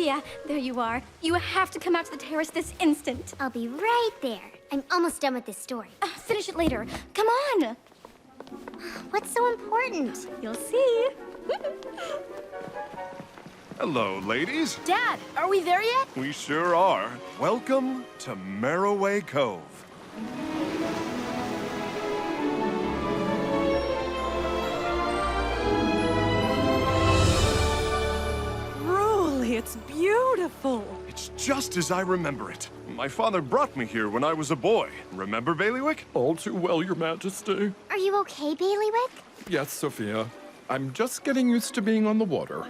Sophia, there you are. You have to come out to the terrace this instant. I'll be right there. I'm almost done with this story. Finish it later. Come on. What's so important? You'll see. Hello, ladies. Dad, are we there yet? We sure are. Welcome to Mermaid Cove. Truly, it's beautiful. It's just as I remember it. My father brought me here when I was a boy. Remember, Bailiwick? All too well, Your Majesty. Are you okay, Bailiwick? Yes, Sophia. I'm just getting used to being on the water.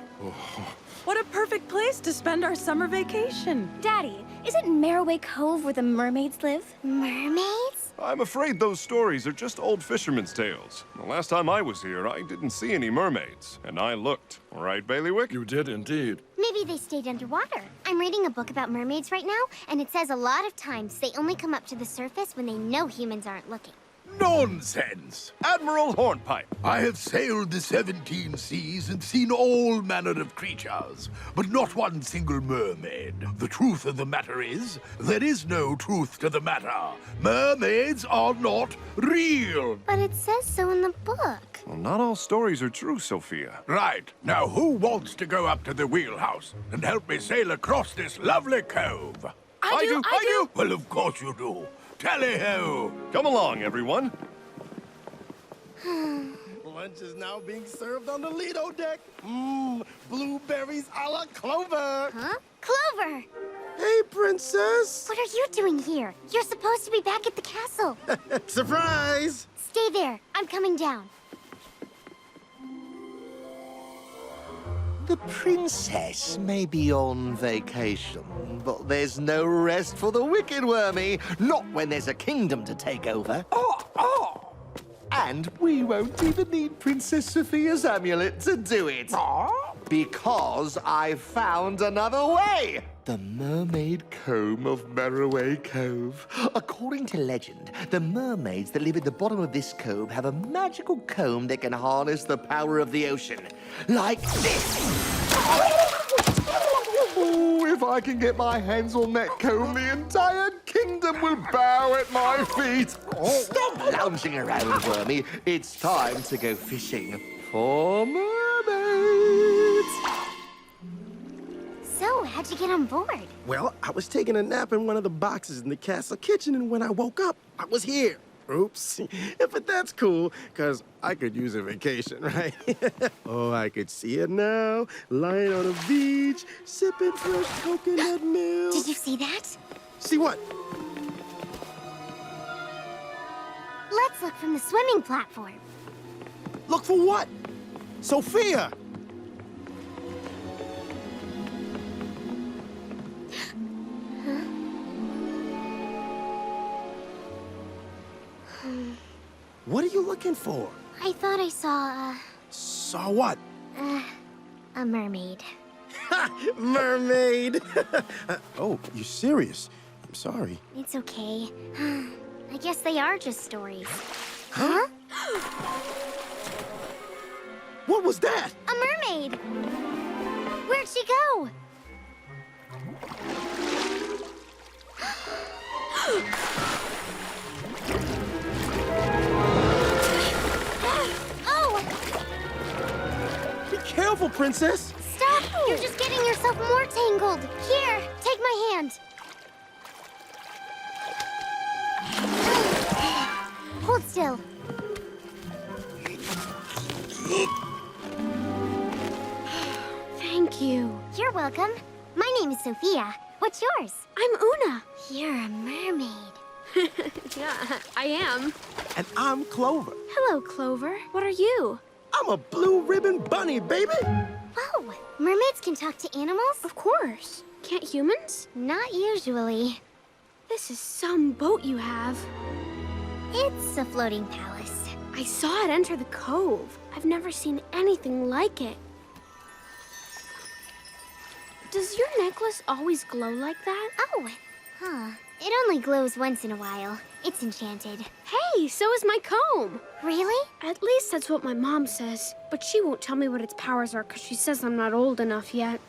What a perfect place to spend our summer vacation. Daddy, isn't Mermaid Cove where the mermaids live? Mermaids? I'm afraid those stories are just old fishermen's tales. The last time I was here, I didn't see any mermaids. And I looked. Right, Bailiwick? You did indeed. Maybe they stayed underwater. I'm reading a book about mermaids right now, and it says a lot of times they only come up to the surface when they know humans aren't looking. Nonsense! Admiral Hornpipe. I have sailed the 17 seas and seen all manner of creatures, but not one single mermaid. The truth of the matter is, there is no truth to the matter. Mermaids are not real. But it says so in the book. Well, not all stories are true, Sophia. Right. Now, who wants to go up to the wheelhouse and help me sail across this lovely cove? I do. Well, of course you do. Tally-ho! Come along, everyone. Lunch is now being served on the Lido deck. Blueberries a la Clover. Huh? Clover! Hey, Princess. What are you doing here? You're supposed to be back at the castle. Surprise! Stay there. I'm coming down. The princess may be on vacation, but there's no rest for the wicked, Wormy. Not when there's a kingdom to take over. And we won't even need Princess Sophia's amulet to do it. Because I've found another way. The mermaid comb of Mermaid Cove. According to legend, the mermaids that live at the bottom of this cove have a magical comb that can harness the power of the ocean. Like this. Oh, if I can get my hands on that comb, the entire kingdom will bow at my feet. Stop lounging around, Wormy. It's time to go fishing for mermaids. So, how'd you get on board? Well, I was taking a nap in one of the boxes in the castle kitchen, and when I woke up, I was here. Oops. But that's cool, because I could use a vacation, right? Oh, I could see it now, lying on a beach, sipping fresh coconut milk. Did you see that? See what? Let's look from the swimming platform. Look for what? Sophia! What are you looking for? I thought I saw, Saw what? a mermaid. Ha! Mermaid! Oh, you're serious? I'm sorry. It's okay. I guess they are just stories. Huh? What was that? A mermaid! Where'd she go? Be careful, Princess! Stop! You're just getting yourself more tangled. Here, take my hand. Hold still. Thank you. You're welcome. My name is Sophia. What's yours? I'm Una. You're a mermaid. Yeah, I am. And I'm Clover. Hello, Clover. What are you? I'm a blue ribbon bunny, baby! Whoa! Mermaids can talk to animals? Of course. Can't humans? Not usually. This is some boat you have. It's a floating palace. I saw it enter the cove. I've never seen anything like it. Does your necklace always glow like that? Oh, huh. It only glows once in a while. It's enchanted. Hey, so is my comb. Really? At least that's what my mom says. But she won't tell me what its powers are because she says I'm not old enough yet.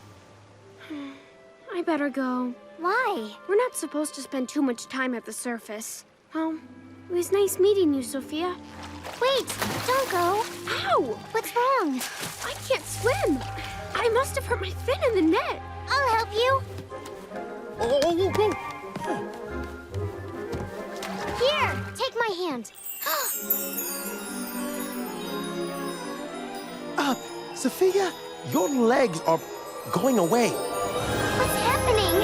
I better go. Why? We're not supposed to spend too much time at the surface. Well, it was nice meeting you, Sophia. Wait, don't go. Ow! What's wrong? I can't swim. I must have hurt my fin in the net. I'll help you. Oh. Here, take my hand. Sophia, your legs are going away. What's happening?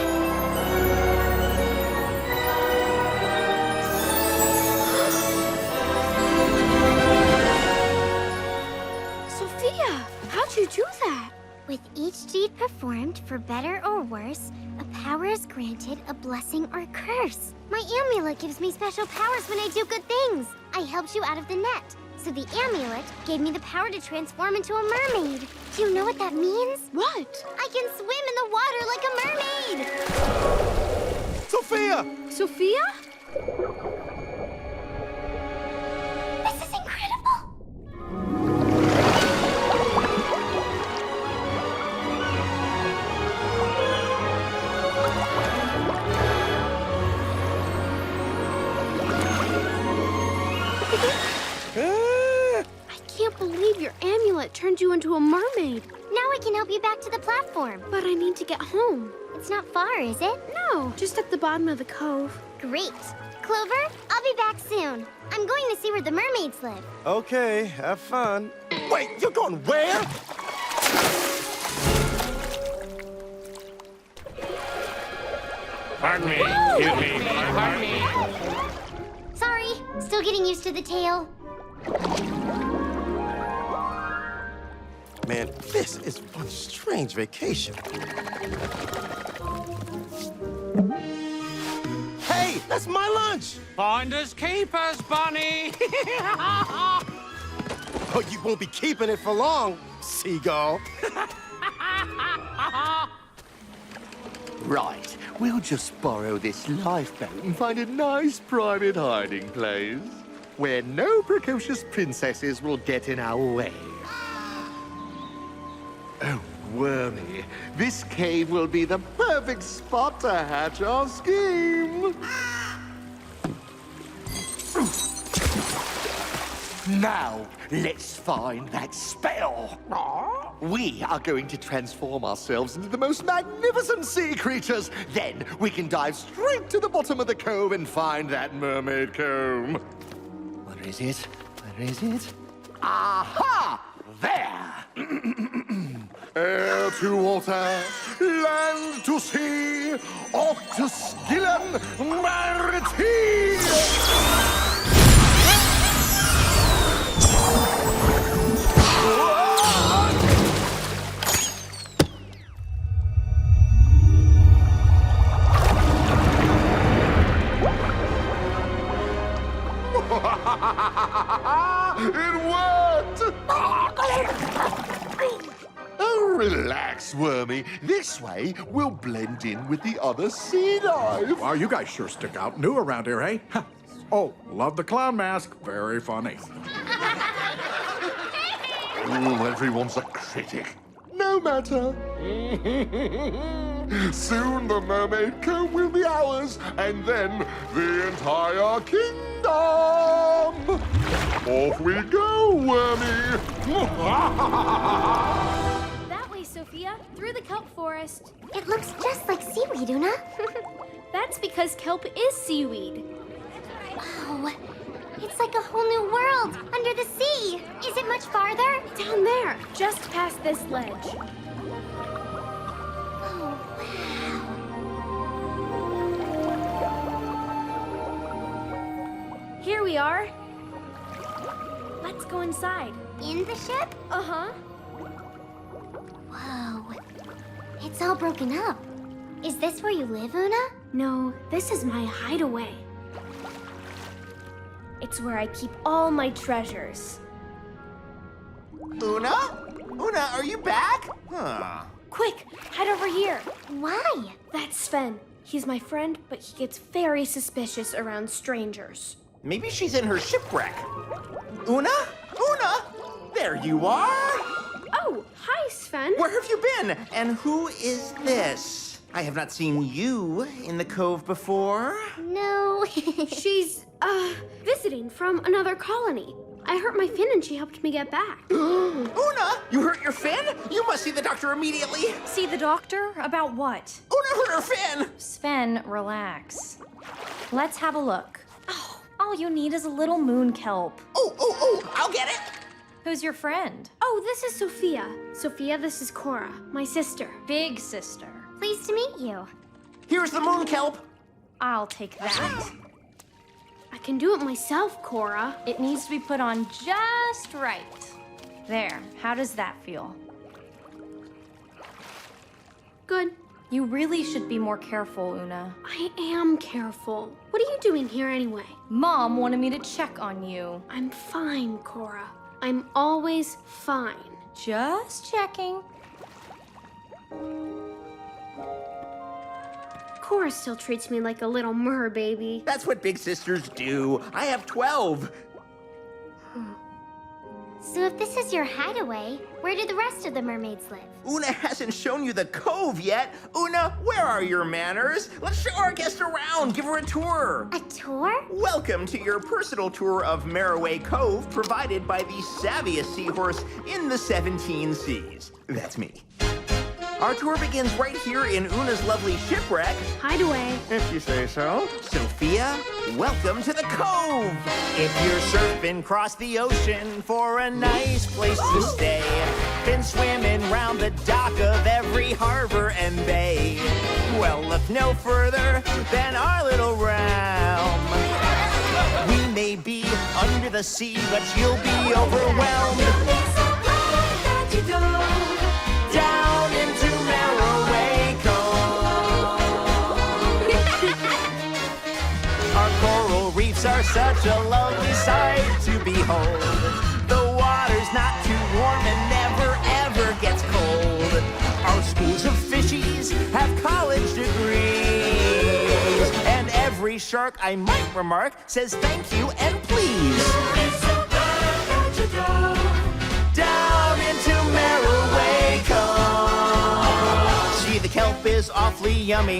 Sophia, how'd you do that? With each deed performed, for better or worse, a power is granted, a blessing or curse. My amulet gives me special powers when I do good things. I helped you out of the net, so the amulet gave me the power to transform into a mermaid. Do you know what that means? What? I can swim in the water like a mermaid! Sophia! Sophia? This is incredible! I can't believe your amulet turned you into a mermaid. Now I can help you back to the platform. But I need to get home. It's not far, is it? No, just at the bottom of the cove. Great. Clover, I'll be back soon. I'm going to see where the mermaids live. Okay, have fun. Wait, you're going where? Pardon me. Excuse me. Pardon me. Sorry, still getting used to the tail. Man, this is one strange vacation. Hey, that's my lunch! Finders keepers, Bunny. Oh, you won't be keeping it for long, seagull. Right, we'll just borrow this lifeboat and find a nice private hiding place where no precocious princesses will get in our way. Oh, Wormy, this cave will be the perfect spot to hatch our scheme. Now, let's find that spell. We are going to transform ourselves into the most magnificent sea creatures. Then we can dive straight to the bottom of the cove and find that mermaid comb. Where is it? Where is it? Aha! There! Air to water, land to sea, octus gillen mariti! It worked! Oh, relax, Wormy. This way, we'll blend in with the other sea life. Wow, you guys sure stick out. New around here, eh? Oh, love the clown mask. Very funny. Oh, everyone's a critic. No matter. Soon the mermaid comb will be ours, and then the entire kingdom. Off we go, Wormy. That way, Sophia, through the kelp forest. It looks just like seaweed, Una. That's because kelp is seaweed. Oh, it's like a whole new world under the sea. Is it much farther? Down there, just past this ledge. Oh, wow. Here we are. Let's go inside. In the ship? Uh-huh. Whoa. It's all broken up. Is this where you live, Una? No, this is my hideaway. It's where I keep all my treasures. Una? Una, are you back? Huh. Quick, head over here. Why? That's Sven. He's my friend, but he gets very suspicious around strangers. Maybe she's in her shipwreck. Una? Una? There you are! Oh, hi, Sven. Where have you been? And who is this? I have not seen you in the cove before. No. She's, visiting from another colony. I hurt my fin and she helped me get back. Una, you hurt your fin? You must see the doctor immediately. See the doctor? About what? Una hurt her fin. Sven, relax. Let's have a look. Oh, all you need is a little moon kelp. Oh, I'll get it. Who's your friend? Oh, this is Sophia. Sophia, this is Cora, my sister. Big sister. Pleased to meet you. Here's the moon kelp. I'll take that. I can do it myself, Cora. It needs to be put on just right. There, how does that feel? Good. You really should be more careful, Una. I am careful. What are you doing here anyway? Mom wanted me to check on you. I'm fine, Cora. I'm always fine. Just checking. Cora still treats me like a little mer baby. That's what big sisters do. I have 12. So if this is your hideaway, where do the rest of the mermaids live? Una hasn't shown you the cove yet. Una, where are your manners? Let's show our guest around. Give her a tour. A tour? Welcome to your personal tour of Maraway Cove, provided by the savviest seahorse in the 17 seas. That's me. Our tour begins right here in Una's lovely shipwreck. Hideaway. If you say so. Sophia, welcome to the cove. If you're surfing across the ocean for a nice place to stay, been swimming round the dock of every harbor and bay, well, look no further than our little realm. We may be under the sea, but you'll be overwhelmed. Down into Maraway Cove. Our coral reefs are such a lovely sight to behold. The water's not too warm and never ever gets cold. Our schools of fishies have college degrees, and every shark, I might remark, says thank you and please. Down into Maraway Cove. See, the kelp is awfully yummy.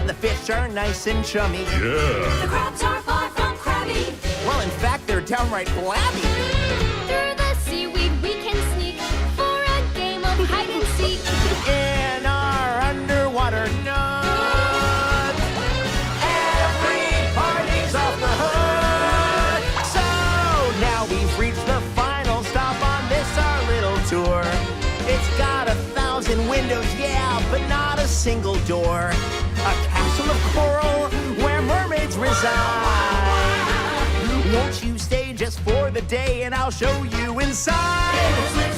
The fish are nice and chummy. Yeah. The crabs are far from crabby. Well, in fact, they're downright flabby. Through the seaweed we can sneak for a game of hide and seek. In our underwater nut, every party's off the hook. So now we've reached the final stop on this our little tour. It's got 1,000 windows, yeah, but not a single door. A castle of coral where mermaids reside. Won't you stay just for the day and I'll show you inside? I'm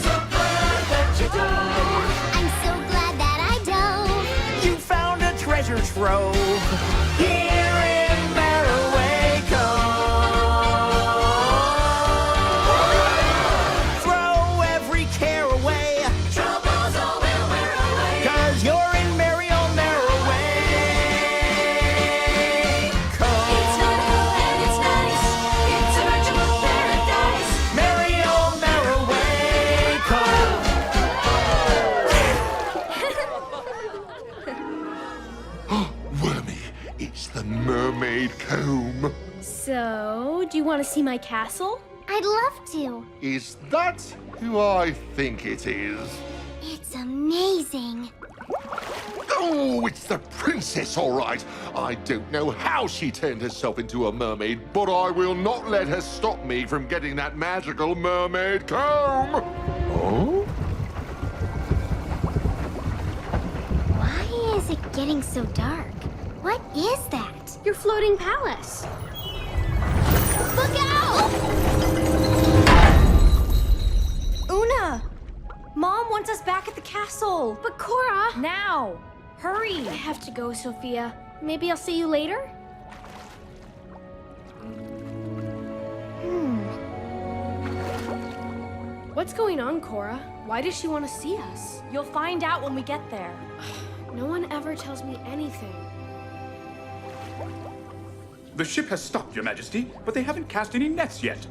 so glad that I dove. You found a treasure trove here in Maraway Cove. Throw every care away. Troubles all will wear away. 'Cause you're in merry old Maraway Cove. It's not cool and it's nice. It's a virtual paradise. Merry old Maraway Cove. Wormy, it's the mermaid comb. So, do you want to see my castle? I'd love to. Is that who I think it is? It's amazing. Oh, it's the princess, all right. I don't know how she turned herself into a mermaid, but I will not let her stop me from getting that magical mermaid comb. Oh? Why is it getting so dark? What is that? Your floating palace. Look out! Una! Mom wants us back at the castle. But Cora! Now! Hurry! I have to go, Sophia. Maybe I'll see you later? What's going on, Cora? Why does she want to see us? You'll find out when we get there. No one ever tells me anything. The ship has stopped, Your Majesty, but they haven't cast any nets yet.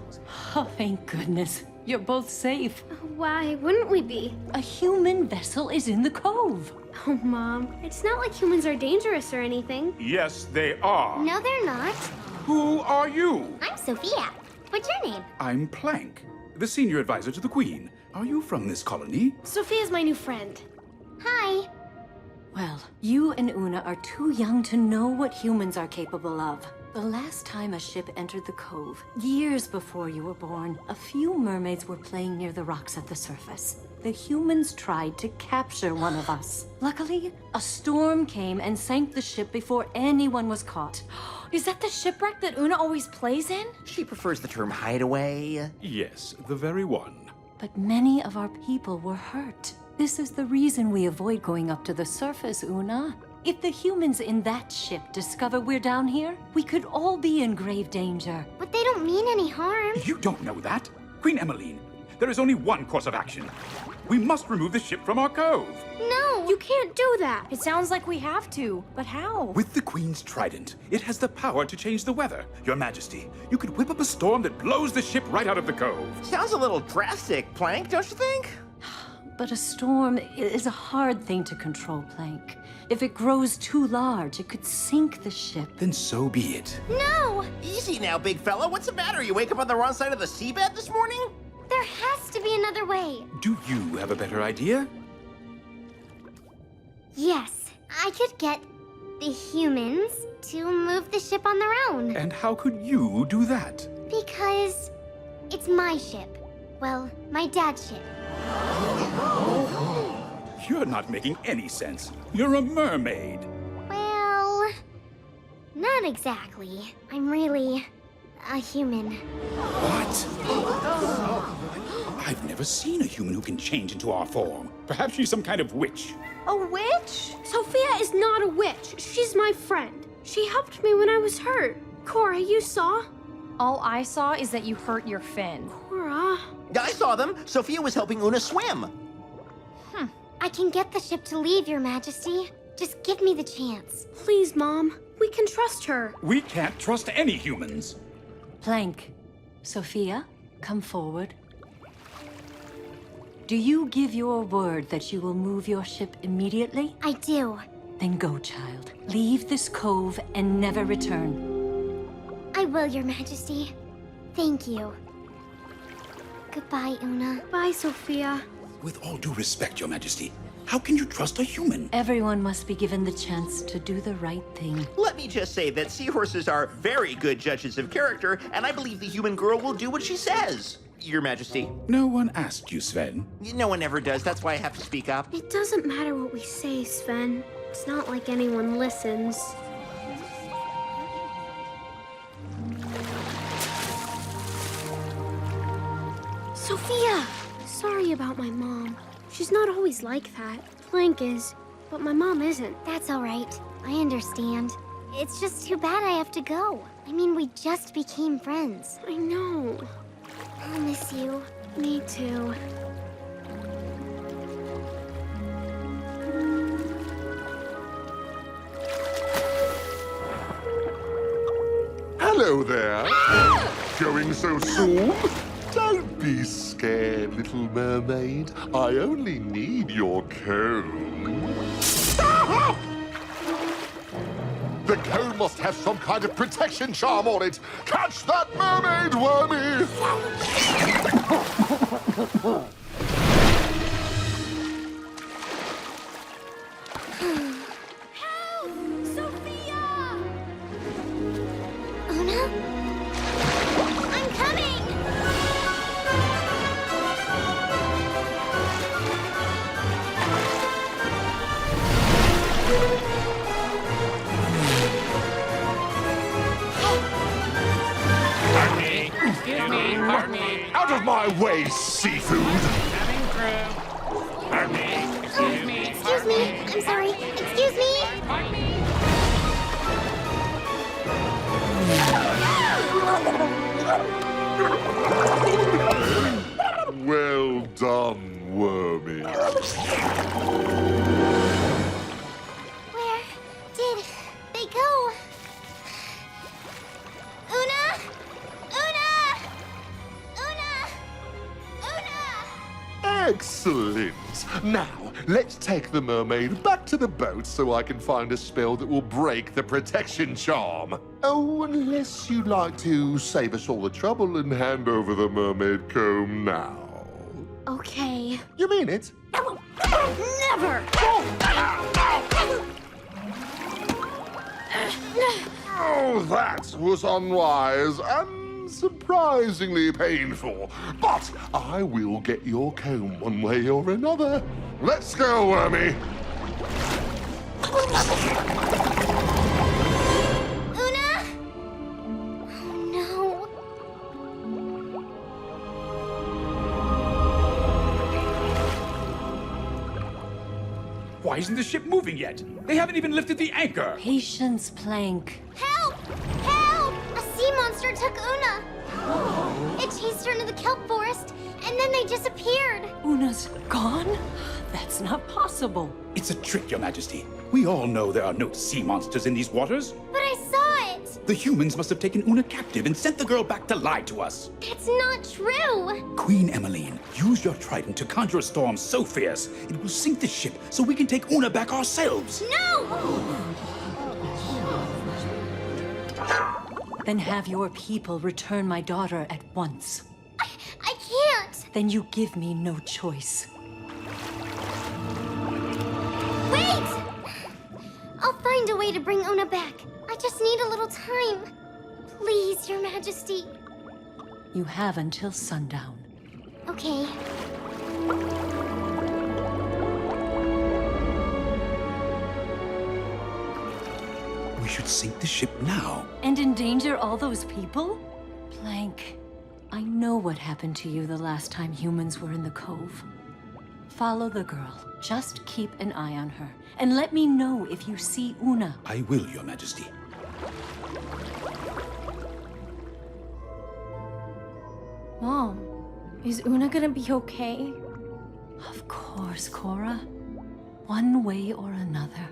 Oh, thank goodness. You're both safe. Why wouldn't we be? A human vessel is in the cove. Oh, Mom, it's not like humans are dangerous or anything. Yes, they are. No, they're not. Who are you? I'm Sophia. What's your name? I'm Plank, the senior advisor to the Queen. Are you from this colony? Sophia's my new friend. Hi. Well, you and Una are too young to know what humans are capable of. The last time a ship entered the cove, years before you were born, a few mermaids were playing near the rocks at the surface. The humans tried to capture one of us. Luckily, a storm came and sank the ship before anyone was caught. Is that the shipwreck that Una always plays in? She prefers the term hideaway. Yes, the very one. But many of our people were hurt. This is the reason we avoid going up to the surface, Una. If the humans in that ship discover we're down here, we could all be in grave danger. But they don't mean any harm. You don't know that. Queen Emmeline, there is only one course of action. We must remove the ship from our cove. No. You can't do that. It sounds like we have to, but how? With the Queen's trident, it has the power to change the weather. Your Majesty, you could whip up a storm that blows the ship right out of the cove. Sounds a little drastic, Plank, don't you think? But a storm is a hard thing to control, Plank. If it grows too large, it could sink the ship. Then so be it. No. Easy now, big fella. What's the matter? You wake up on the wrong side of the seabed this morning? There has to be another way. Do you have a better idea? Yes. I could get the humans to move the ship on their own. And how could you do that? Because it's my ship. Well, my dad's ship. You're not making any sense. You're a mermaid. Well, not exactly. I'm really a human. What? I've never seen a human who can change into our form. Perhaps she's some kind of witch. A witch? Sophia is not a witch. She's my friend. She helped me when I was hurt. Cora, you saw? All I saw is that you hurt your fin. Cora. I saw them. Sophia was helping Una swim. I can get the ship to leave, Your Majesty. Just give me the chance. Please, Mom. We can trust her. We can't trust any humans. Plank, Sophia, come forward. Do you give your word that you will move your ship immediately? I do. Then go, child. Leave this cove and never return. I will, Your Majesty. Thank you. Goodbye, Una. Bye, Sophia. With all due respect, Your Majesty, how can you trust a human? Everyone must be given the chance to do the right thing. Let me just say that seahorses are very good judges of character, and I believe the human girl will do what she says, Your Majesty. No one asked you, Sven. No one ever does. That's why I have to speak up. It doesn't matter what we say, Sven. It's not like anyone listens. Sophia! Sorry about my mom. She's not always like that. Plank is, but my mom isn't. That's all right. I understand. It's just too bad I have to go. I mean, we just became friends. I know. I'll miss you. Me too. Hello there. Going so soon? Don't be scared, little mermaid. I only need your comb. The comb must have some kind of protection charm on it. Catch that mermaid, wormy! Help! Sophia! Una? I'm coming! Pardon me. Excuse me. Pardon me. Out of my way, seafood! Having through. Pardon me. Excuse me. Excuse me. I'm sorry. Excuse me. Pardon me. Well done, wormy. Where did they go? Una? Una? Una? Excellent. Now, let's take the mermaid back to the boat so I can find a spell that will break the protection charm. Oh, unless you'd like to save us all the trouble and hand over the mermaid comb now. Okay. You mean it? Never! Oh, that was unwise and surprisingly painful. But I will get your comb one way or another. Let's go, Wormy. Una? Oh, no. Why isn't the ship moving yet? They haven't even lifted the anchor. Patience, Plank. Help! Help! A sea monster took Una. It chased her into the kelp forest, and then they disappeared. Una's gone? That's not possible. It's a trick, Your Majesty. We all know there are no sea monsters in these waters. But I saw it. The humans must have taken Una captive and sent the girl back to lie to us. That's not true. Queen Emmeline, use your trident to conjure a storm so fierce it will sink the ship so we can take Una back ourselves. No! Then have your people return my daughter at once. I can't. Then you give me no choice. Wait! I'll find a way to bring Una back. I just need a little time. Please, Your Majesty. You have until sundown. Okay. We should sink the ship now. And endanger all those people? Plank, I know what happened to you the last time humans were in the cove. Follow the girl. Just keep an eye on her. And let me know if you see Una. I will, Your Majesty. Mom, is Una gonna be okay? Of course, Cora. One way or another,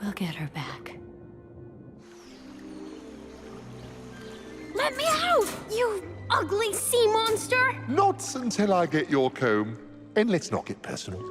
we'll get her back. Let me out, you ugly sea monster! Not until I get your comb. And let's not get personal.